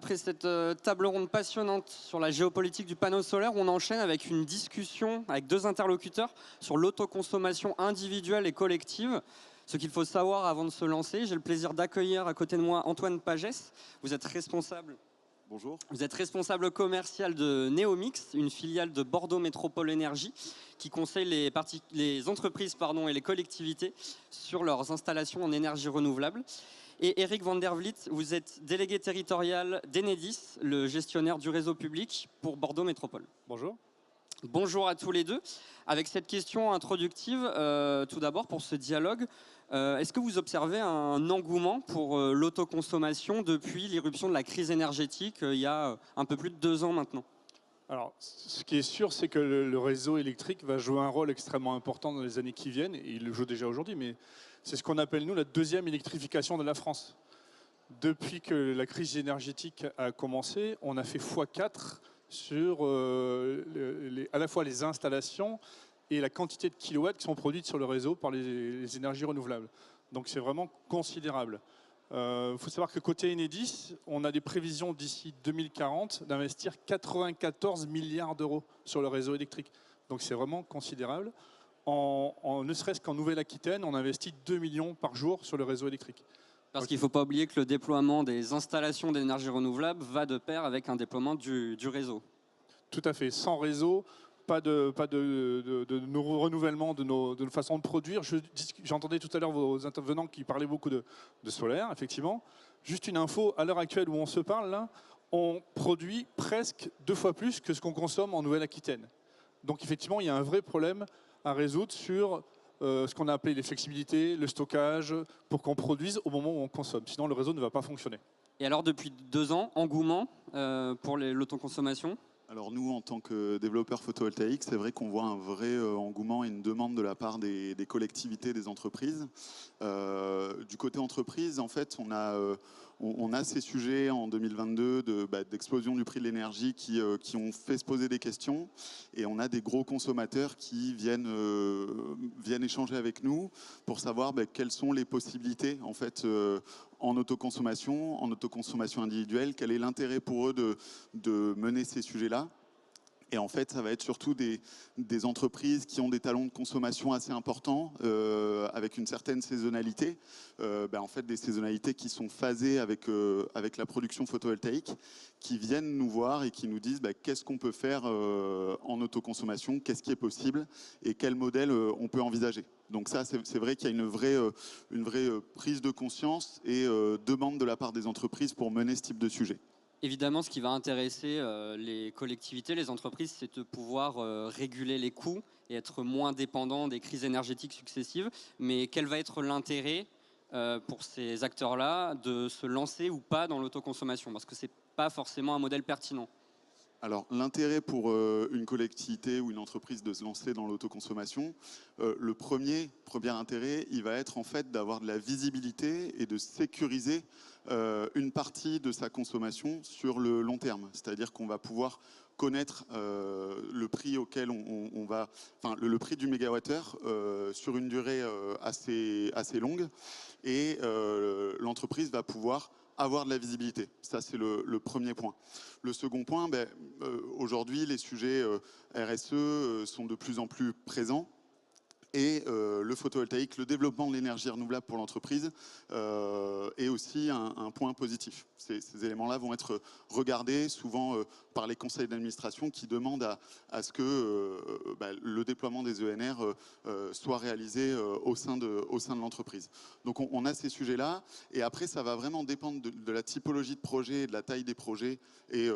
Après cette table ronde passionnante sur la géopolitique du panneau solaire, on enchaîne avec une discussion avec deux interlocuteurs sur l'autoconsommation individuelle et collective. Ce qu'il faut savoir avant de se lancer, j'ai le plaisir d'accueillir à côté de moi Antoine Pagès. Vous êtes responsable. Bonjour. Vous êtes responsable commercial de Neomix, une filiale de Bordeaux Métropole Énergie qui conseille les entreprises et les collectivités sur leurs installations en énergie renouvelable. Et Eric van der Vliet, vous êtes délégué territorial d'Enedis, le gestionnaire du réseau public pour Bordeaux Métropole. Bonjour. Bonjour à tous les deux. Avec cette question introductive, tout d'abord pour ce dialogue, est-ce que vous observez un engouement pour l'autoconsommation depuis l'irruption de la crise énergétique il y a un peu plus de 2 ans maintenant? Alors, ce qui est sûr, c'est que le réseau électrique va jouer un rôle extrêmement important dans les années qui viennent, et il le joue déjà aujourd'hui, mais c'est ce qu'on appelle, nous, la deuxième électrification de la France. Depuis que la crise énergétique a commencé, on a fait x4 sur à la fois les installations et la quantité de kilowatts qui sont produites sur le réseau par les énergies renouvelables. Donc c'est vraiment considérable. Il faut savoir que côté Enedis, on a des prévisions d'ici 2040 d'investir 94 milliards d'euros sur le réseau électrique. Donc c'est vraiment considérable. Ne serait-ce qu'en Nouvelle-Aquitaine, on investit 2 millions par jour sur le réseau électrique. Parce qu'il ne faut pas oublier que le déploiement des installations d'énergie renouvelable va de pair avec un déploiement du réseau. Tout à fait. Sans réseau, pas de renouvellement de nos façons de produire. J'entendais tout à l'heure vos intervenants qui parlaient beaucoup de solaire, effectivement. Juste une info, à l'heure actuelle où on se parle, là, on produit presque 2 fois plus que ce qu'on consomme en Nouvelle-Aquitaine. Donc effectivement, il y a un vrai problème à résoudre sur ce qu'on a appelé les flexibilités, le stockage, pour qu'on produise au moment où on consomme. Sinon, le réseau ne va pas fonctionner. Et alors, depuis 2 ans, engouement pour l'autoconsommation? Alors nous, en tant que développeurs photovoltaïques, c'est vrai qu'on voit un vrai engouement et une demande de la part des collectivités, des entreprises. Du côté entreprise, en fait, on a ces sujets en 2022 d'explosion du prix de l'énergie qui ont fait se poser des questions. Et on a des gros consommateurs qui viennent échanger avec nous pour savoir quelles sont les possibilités, en fait, en autoconsommation individuelle, quel est l'intérêt pour eux de mener ces sujets-là. Et en fait, ça va être surtout des entreprises qui ont des talons de consommation assez importants, avec une certaine saisonnalité. En fait, des saisonnalités qui sont phasées avec la production photovoltaïque, qui viennent nous voir et qui nous disent qu'est-ce qu'on peut faire en autoconsommation, qu'est-ce qui est possible et quel modèle on peut envisager. Donc ça, c'est vrai qu'il y a une vraie prise de conscience et demande de la part des entreprises pour mener ce type de sujet. Évidemment, ce qui va intéresser les collectivités, les entreprises, c'est de pouvoir réguler les coûts et être moins dépendant des crises énergétiques successives. Mais quel va être l'intérêt pour ces acteurs-là de se lancer ou pas dans l'autoconsommation? Parce que ce n'est pas forcément un modèle pertinent. Alors, l'intérêt pour une collectivité ou une entreprise de se lancer dans l'autoconsommation, le premier intérêt, il va être en fait d'avoir de la visibilité et de sécuriser une partie de sa consommation sur le long terme. C'est-à-dire qu'on va pouvoir connaître le prix auquel le prix du mégawattheure sur une durée assez longue, et l'entreprise va pouvoir avoir de la visibilité. Ça, c'est le premier point. Le second point, aujourd'hui, les sujets RSE sont de plus en plus présents. Et le photovoltaïque, le développement de l'énergie renouvelable pour l'entreprise est aussi un point positif. Ces éléments-là vont être regardés souvent par les conseils d'administration qui demandent à ce que le déploiement des ENR soit réalisé au sein de l'entreprise. Donc on a ces sujets-là, et après ça va vraiment dépendre de la typologie de projet, de la taille des projets et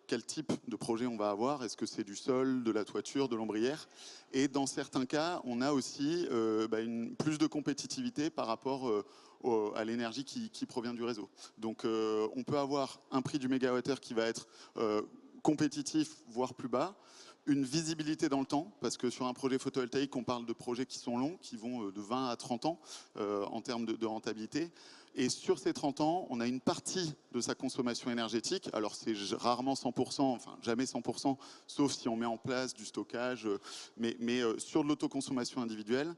quel type de projet on va avoir. Est-ce que c'est du sol, de la toiture, de l'ombrière? Et dans certains cas, on a aussi plus de compétitivité par rapport à l'énergie qui provient du réseau. Donc on peut avoir un prix du mégawattheure qui va être compétitif, voire plus bas, une visibilité dans le temps, parce que sur un projet photovoltaïque, on parle de projets qui sont longs, qui vont de 20 à 30 ans en termes de rentabilité. Et sur ces 30 ans, on a une partie de sa consommation énergétique. Alors c'est rarement 100%, enfin jamais 100%, sauf si on met en place du stockage. Mais sur de l'autoconsommation individuelle,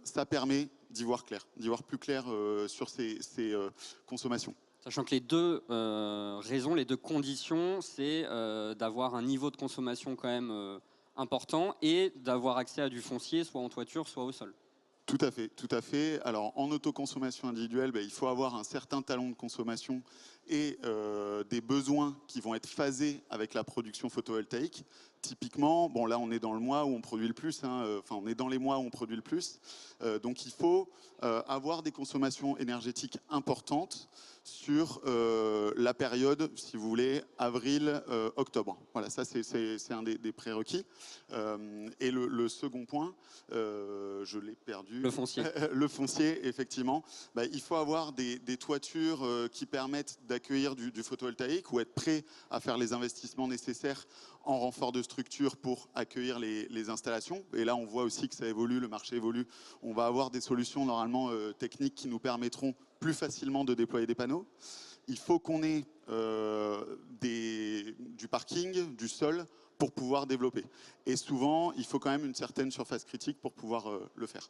ça permet d'y voir clair, d'y voir plus clair sur ces consommations. Sachant que les deux raisons, les deux conditions, c'est d'avoir un niveau de consommation quand même important et d'avoir accès à du foncier, soit en toiture, soit au sol. Tout à fait, tout à fait. Alors en autoconsommation individuelle, il faut avoir un certain talon de consommation et des besoins qui vont être phasés avec la production photovoltaïque. Typiquement, bon là on est dans le mois où on produit le plus, enfin on est dans les mois où on produit le plus. Donc il faut avoir des consommations énergétiques importantes sur la période, si vous voulez, avril-octobre. Voilà, ça c'est un des prérequis. Et le second point, je l'ai perdu. Le foncier. Le foncier, effectivement. Il faut avoir des toitures qui permettent d'accueillir du photovoltaïque ou être prêt à faire les investissements nécessaires en renfort de structure pour accueillir les installations. Et là, on voit aussi que ça évolue, le marché évolue. On va avoir des solutions normalement techniques qui nous permettront plus facilement de déployer des panneaux. Il faut qu'on ait du parking, du sol, pour pouvoir développer. Et souvent, il faut quand même une certaine surface critique pour pouvoir le faire.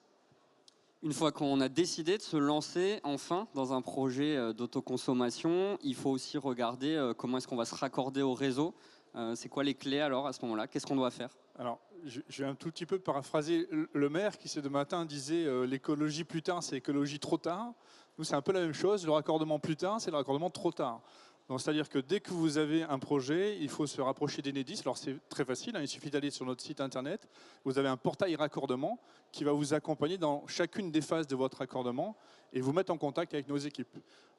Une fois qu'on a décidé de se lancer enfin dans un projet d'autoconsommation, il faut aussi regarder comment est-ce qu'on va se raccorder au réseau. C'est quoi les clés alors à ce moment-là? Qu'est-ce qu'on doit faire? Alors, je vais un tout petit peu paraphraser le maire qui ce matin disait l'écologie plus tard, c'est l'écologie trop tard. Nous, c'est un peu la même chose. Le raccordement plus tard, c'est le raccordement trop tard. C'est-à-dire que dès que vous avez un projet, il faut se rapprocher d'Enedis. Alors c'est très facile, il suffit d'aller sur notre site internet. Vous avez un portail raccordement qui va vous accompagner dans chacune des phases de votre raccordement et vous mettre en contact avec nos équipes.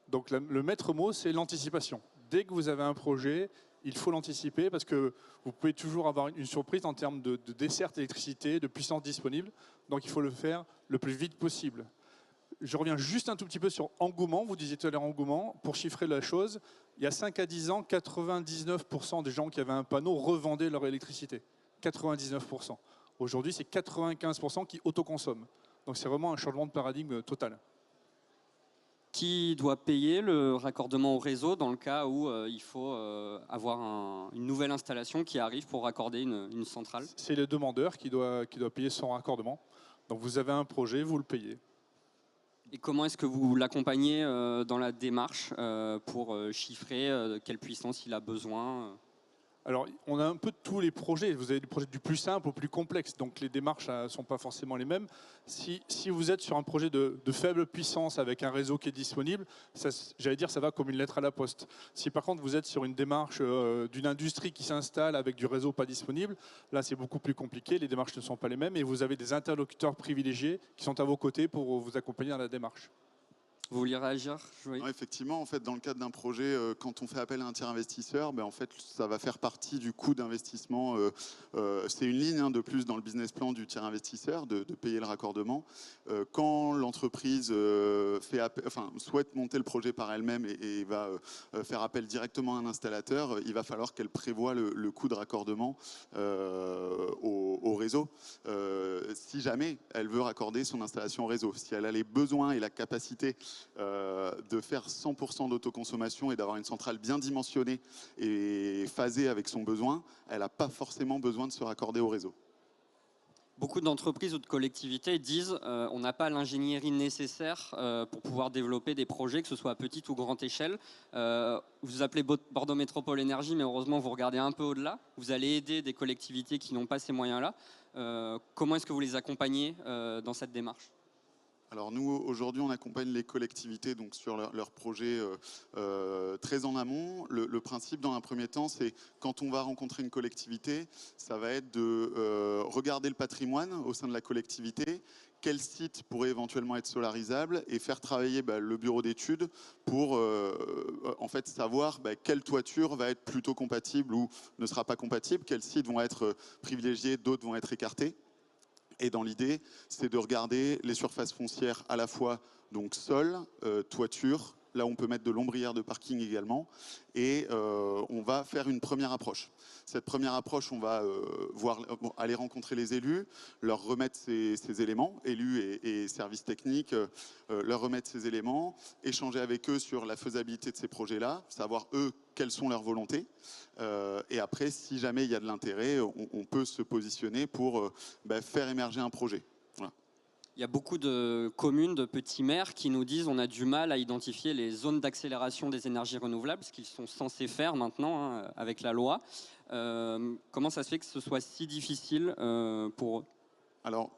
Donc le maître mot, c'est l'anticipation. Dès que vous avez un projet, il faut l'anticiper parce que vous pouvez toujours avoir une surprise en termes de desserte d'électricité, de puissance disponible. Donc il faut le faire le plus vite possible. Je reviens juste un tout petit peu sur engouement. Vous disiez tout à l'heure engouement. Pour chiffrer la chose, il y a 5 à 10 ans, 99% des gens qui avaient un panneau revendaient leur électricité. 99%. Aujourd'hui, c'est 95% qui autoconsomment. Donc c'est vraiment un changement de paradigme total. Qui doit payer le raccordement au réseau dans le cas où il faut avoir une nouvelle installation qui arrive pour raccorder une centrale? C'est le demandeur qui doit payer son raccordement. Donc vous avez un projet, vous le payez. Et comment est-ce que vous l'accompagnez dans la démarche pour chiffrer quelle puissance il a besoin? Alors, on a un peu tous les projets. Vous avez des projets du plus simple au plus complexe, donc les démarches ne sont pas forcément les mêmes. Si vous êtes sur un projet de faible puissance avec un réseau qui est disponible, j'allais dire ça va comme une lettre à la poste. Si par contre vous êtes sur une démarche d'une industrie qui s'installe avec du réseau pas disponible, là c'est beaucoup plus compliqué, les démarches ne sont pas les mêmes et vous avez des interlocuteurs privilégiés qui sont à vos côtés pour vous accompagner dans la démarche. Vous vouliez réagir? Oui. Non, effectivement, en fait, dans le cadre d'un projet, quand on fait appel à un tiers investisseur, en fait, ça va faire partie du coût d'investissement. C'est une ligne de plus dans le business plan du tiers investisseur de payer le raccordement. Quand l'entreprise souhaite monter le projet par elle-même et va faire appel directement à un installateur, il va falloir qu'elle prévoie le coût de raccordement au réseau. Si jamais elle veut raccorder son installation au réseau, si elle a les besoins et la capacité de faire 100% d'autoconsommation et d'avoir une centrale bien dimensionnée et phasée avec son besoin, elle n'a pas forcément besoin de se raccorder au réseau. Beaucoup d'entreprises ou de collectivités disent on n'a pas l'ingénierie nécessaire pour pouvoir développer des projets, que ce soit à petite ou grande échelle. Vous appelez Bordeaux Métropole Énergie, mais heureusement vous regardez un peu au-delà. Vous allez aider des collectivités qui n'ont pas ces moyens-là. Comment est-ce que vous les accompagnez dans cette démarche ? Alors nous, aujourd'hui, on accompagne les collectivités donc, sur leurs projets très en amont. Le principe, dans un premier temps, c'est quand on va rencontrer une collectivité, ça va être de regarder le patrimoine au sein de la collectivité, quel site pourrait éventuellement être solarisable et faire travailler le bureau d'études pour en fait savoir quelle toiture va être plutôt compatible ou ne sera pas compatible, quels sites vont être privilégiés, d'autres vont être écartés. Et dans l'idée, c'est de regarder les surfaces foncières à la fois donc sol, toiture, là on peut mettre de l'ombrière de parking également, et on va faire une première approche. Cette première approche, on va aller rencontrer les élus, leur remettre ces éléments, élus et services techniques, leur remettre ces éléments, échanger avec eux sur la faisabilité de ces projets-là, savoir eux quelles sont leurs volontés, et après, si jamais il y a de l'intérêt, on peut se positionner pour faire émerger un projet. Voilà. Il Il y a beaucoup de communes, de petits maires qui nous disent on a du mal à identifier les zones d'accélération des énergies renouvelables, ce qu'ils sont censés faire maintenant avec la loi. Comment ça se fait que ce soit si difficile pour eux? Alors,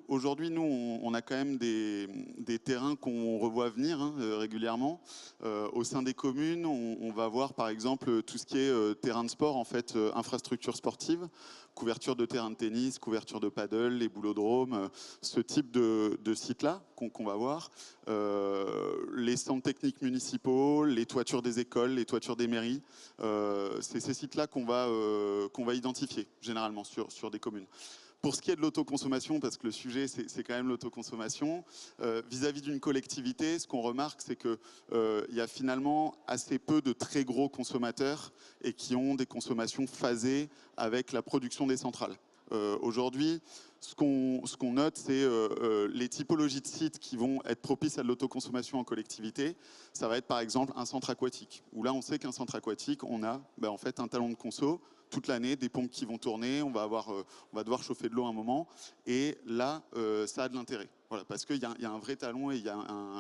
aujourd'hui, nous, on a quand même des terrains qu'on revoit venir régulièrement. Au sein des communes, on va voir par exemple tout ce qui est terrain de sport, en fait, infrastructures sportives, couverture de terrain de tennis, couverture de paddle, les boulodromes, ce type de sites-là qu'on va voir. Les centres techniques municipaux, les toitures des écoles, les toitures des mairies. C'est ces sites-là qu'on va identifier généralement sur des communes. Pour ce qui est de l'autoconsommation, parce que le sujet c'est quand même l'autoconsommation, vis-à-vis d'une collectivité, ce qu'on remarque c'est qu'il y a finalement assez peu de très gros consommateurs et qui ont des consommations phasées avec la production des centrales. Aujourd'hui, ce qu'on note, c'est les typologies de sites qui vont être propices à de l'autoconsommation en collectivité. Ça va être par exemple un centre aquatique, où là on sait qu'un centre aquatique, on a en fait un talon de conso toute l'année, des pompes qui vont tourner, on va devoir chauffer de l'eau un moment, et là, ça a de l'intérêt. Voilà, parce qu'il y a un vrai talon et il y a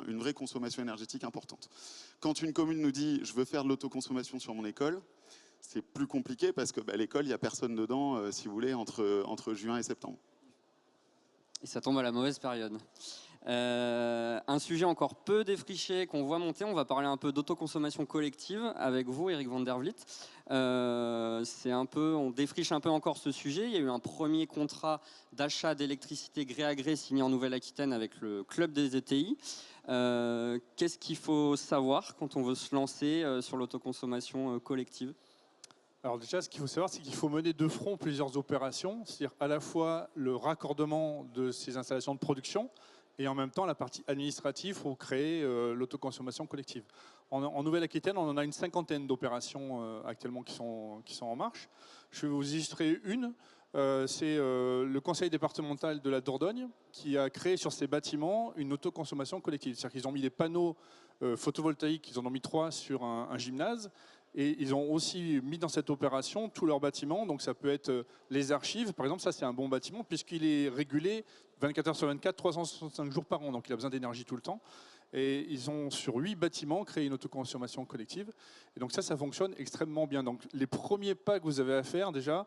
une vraie consommation énergétique importante. Quand une commune nous dit « je veux faire de l'autoconsommation sur mon école », c'est plus compliqué parce que l'école, il n'y a personne dedans, si vous voulez, entre juin et septembre. Et ça tombe à la mauvaise période. Un sujet encore peu défriché qu'on voit monter, on va parler un peu d'autoconsommation collective avec vous, Eric van der Vliet. On défriche un peu encore ce sujet. Il y a eu un premier contrat d'achat d'électricité gré à gré signé en Nouvelle-Aquitaine avec le club des ETI. Qu'est-ce qu'il faut savoir quand on veut se lancer sur l'autoconsommation collective? Alors déjà, ce qu'il faut savoir, c'est qu'il faut mener de front plusieurs opérations, c'est-à-dire à la fois le raccordement de ces installations de production et en même temps la partie administrative pour créer l'autoconsommation collective. En Nouvelle-Aquitaine, on en a une cinquantaine d'opérations actuellement qui sont en marche. Je vais vous illustrer une. C'est le conseil départemental de la Dordogne qui a créé sur ses bâtiments une autoconsommation collective. C'est-à-dire qu'ils ont mis des panneaux photovoltaïques, ils en ont mis 3 sur un gymnase. Et ils ont aussi mis dans cette opération tous leurs bâtiments. Donc ça peut être les archives. Par exemple, ça c'est un bon bâtiment puisqu'il est régulé 24 heures sur 24, 365 jours par an. Donc il a besoin d'énergie tout le temps. Et ils ont sur 8 bâtiments créé une autoconsommation collective. Et donc ça fonctionne extrêmement bien. Donc les premiers pas que vous avez à faire déjà,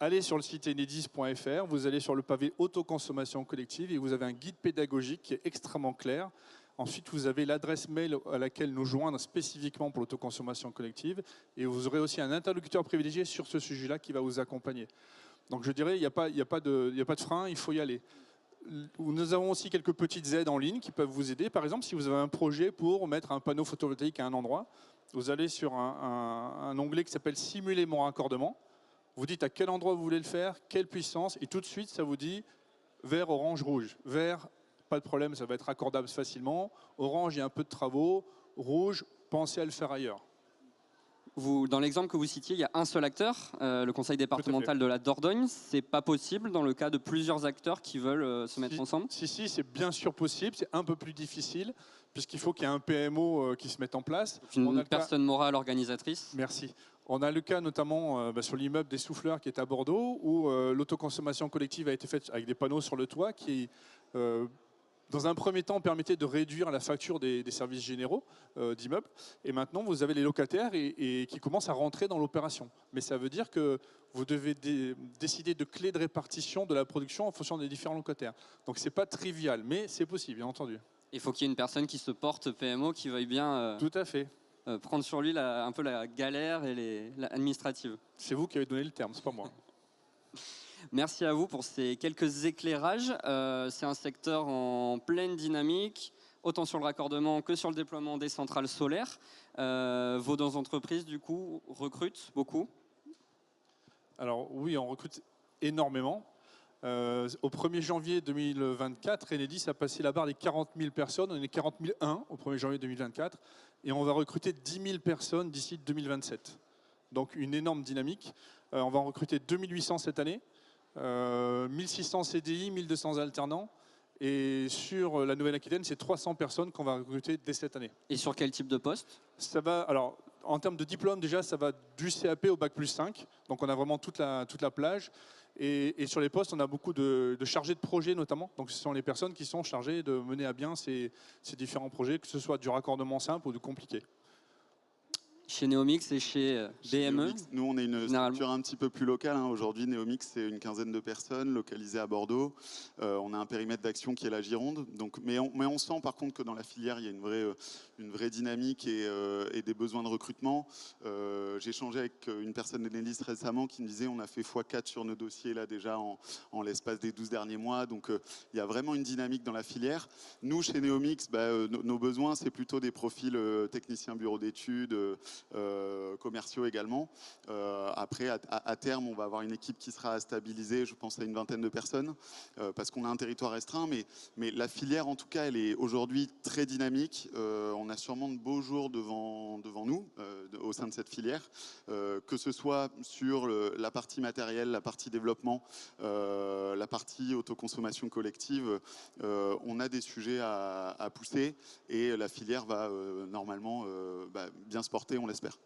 allez sur le site enedis.fr, vous allez sur le pavé autoconsommation collective et vous avez un guide pédagogique qui est extrêmement clair. Ensuite, vous avez l'adresse mail à laquelle nous joindre spécifiquement pour l'autoconsommation collective. Et vous aurez aussi un interlocuteur privilégié sur ce sujet-là qui va vous accompagner. Donc je dirais, il n'y a pas de frein, il faut y aller. Nous avons aussi quelques petites aides en ligne qui peuvent vous aider. Par exemple, si vous avez un projet pour mettre un panneau photovoltaïque à un endroit, vous allez sur un onglet qui s'appelle « Simuler mon raccordement ». Vous dites à quel endroit vous voulez le faire, quelle puissance, et tout de suite, ça vous dit vert, orange, rouge. Vert, pas de problème, ça va être raccordable facilement. Orange, il y a un peu de travaux. Rouge, pensez à le faire ailleurs. Dans l'exemple que vous citiez, il y a un seul acteur, le conseil départemental de la Dordogne. C'est pas possible dans le cas de plusieurs acteurs qui veulent se mettre ensemble? Si, c'est bien sûr possible. C'est un peu plus difficile puisqu'il faut qu'il y ait un PMO qui se mette en place. Une personne morale organisatrice. Merci. On a le cas notamment sur l'immeuble des Souffleurs qui est à Bordeaux où l'autoconsommation collective a été faite avec des panneaux sur le toit qui dans un premier temps, permettait de réduire la facture des services généraux d'immeubles. Et maintenant, vous avez les locataires et qui commencent à rentrer dans l'opération. Mais ça veut dire que vous devez décider de clés de répartition de la production en fonction des différents locataires. Donc, ce n'est pas trivial, mais c'est possible, bien entendu. Il faut qu'il y ait une personne qui se porte PMO, qui veuille bien tout à fait. Prendre sur lui un peu la galère et l'administrative. C'est vous qui avez donné le terme, c'est pas moi. Merci à vous pour ces quelques éclairages. C'est un secteur en pleine dynamique, autant sur le raccordement que sur le déploiement des centrales solaires. Vos entreprises, du coup, recrutent beaucoup? Alors oui, on recrute énormément. Au 1er janvier 2024, Enedis a passé la barre des 40 000 personnes. On est 40 001 au 1er janvier 2024. Et on va recruter 10 000 personnes d'ici 2027. Donc une énorme dynamique. On va en recruter 2800 cette année. 1600 CDI, 1200 alternants. Et sur la Nouvelle-Aquitaine, c'est 300 personnes qu'on va recruter dès cette année. Et sur quel type de poste? Ça va, alors, en termes de diplôme, déjà, ça va du CAP au Bac+5. Donc on a vraiment toute la plage. Et sur les postes, on a beaucoup de chargés de projet notamment. Donc ce sont les personnes qui sont chargées de mener à bien ces différents projets, que ce soit du raccordement simple ou du compliqué. Chez Neomix et chez BME. Neomix, nous, on est une structure un petit peu plus locale. Aujourd'hui, Neomix, c'est une quinzaine de personnes localisées à Bordeaux. On a un périmètre d'action qui est la Gironde. Donc, mais on sent par contre que dans la filière, il y a une vraie dynamique et des besoins de recrutement. J'ai échangé avec une personne d'Enedis récemment qui me disait on a fait x4 sur nos dossiers là déjà en l'espace des 12 derniers mois. Donc, il y a vraiment une dynamique dans la filière. Nous, chez Neomix, nos besoins, c'est plutôt des profils techniciens bureau d'études, commerciaux également. Après, à terme, on va avoir une équipe qui sera stabilisée, je pense à une vingtaine de personnes, parce qu'on a un territoire restreint, mais la filière, en tout cas, elle est aujourd'hui très dynamique. On a sûrement de beaux jours devant nous, au sein de cette filière, que ce soit sur la partie matérielle, la partie développement, la partie autoconsommation collective. On a des sujets à pousser et la filière va normalement bien se porter, on l'espère.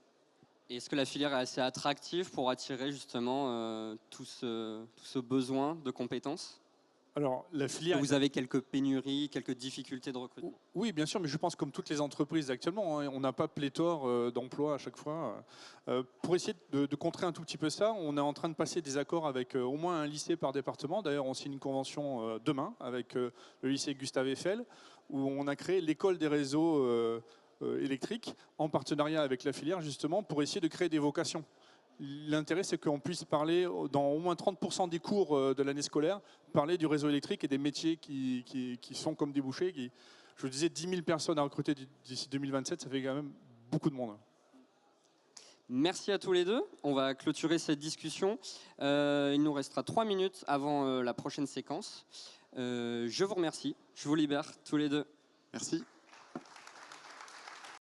Est-ce que la filière est assez attractive pour attirer justement tout ce besoin de compétences? Alors, la filière. Vous avez quelques pénuries, quelques difficultés de recrutement? Oui, bien sûr, mais je pense comme toutes les entreprises actuellement, on n'a pas pléthore d'emplois à chaque fois. Pour essayer de contrer un tout petit peu ça, on est en train de passer des accords avec au moins un lycée par département. D'ailleurs, on signe une convention demain avec le lycée Gustave Eiffel, où on a créé l'école des réseaux électriques en partenariat avec la filière, justement, pour essayer de créer des vocations. L'intérêt, c'est qu'on puisse parler, dans au moins 30% des cours de l'année scolaire, parler du réseau électrique et des métiers qui sont comme débouchés. Je vous disais, 10 000 personnes à recruter d'ici 2027, ça fait quand même beaucoup de monde. Merci à tous les deux. On va clôturer cette discussion. Il nous restera 3 minutes avant la prochaine séquence. Je vous remercie. Je vous libère tous les deux. Merci.